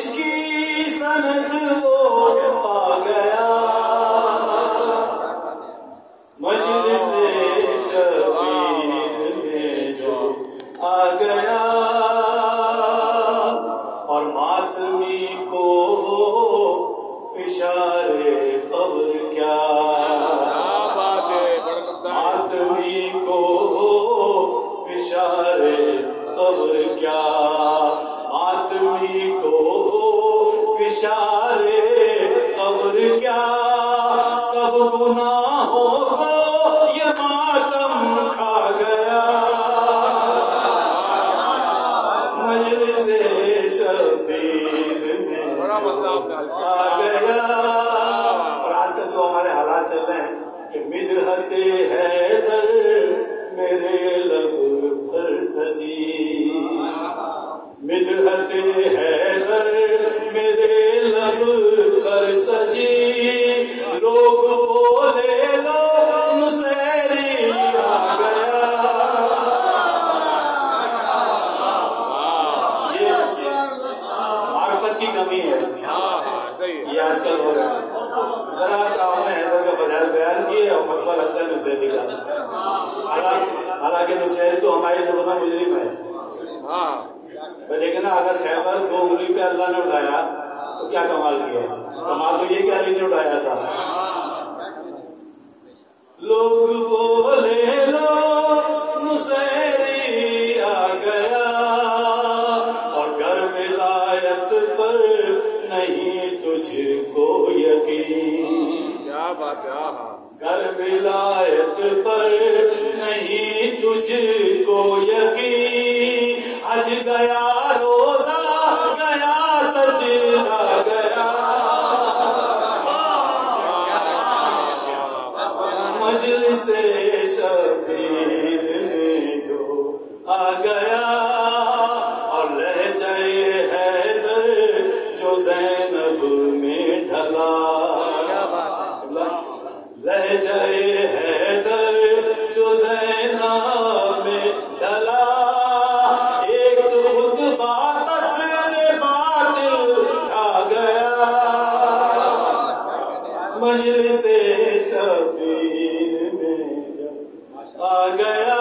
کی سند وہ پا گیا مجلس شبیر میں جو آ گیا اور ماتمی کو فشار قبر کیا ماتمی کو فشار قبر کیا ماتمی کو فشار قبر کیا سب گناہوں کو یہ ماتم کھا گیا مجلس شبیر میں آ گیا۔ اور آج کل جو ہمارے حالات چل رہے ہیں کہ مدحت حیدر میرے لب پر سجی مدحت حیدر میرے لب پر سجی لوگ بولے لو نصیری آ گیا یہ معرفت کی کمی ہے یہ آج کل ہو رہا ہے۔ ذرا صاحب نے حیدر کا فضائل بیان کیے اور فتویٰ لگتا ہے نصیری کا حالانکہ نصیری تو ہماری نظر میں مجرم ہے لیکن اگر خیبر 2 انگلی پہ اللہ نے اٹھایا تو کیا کمال کیا کمال تو یہ کہ علی نے اٹھایا تھا۔ لوگ بولے لو نصیری آ گیا اور گھر ولایت پر نہیں تجھ کو یقین کیا بات ہے گھر ولایت پر نہیں تجھ کو یقین حج گیا روزہ گیا سجدہ گیا مجلس شبیر میں جو آ گیا اور لہجہ حیدر جو زینب میں ڈھلا لہجہ حیدر جو زینب میں ڈھلا ایک خطبہ تسر باطل کھا گیا مجلس شبیر میں آ گیا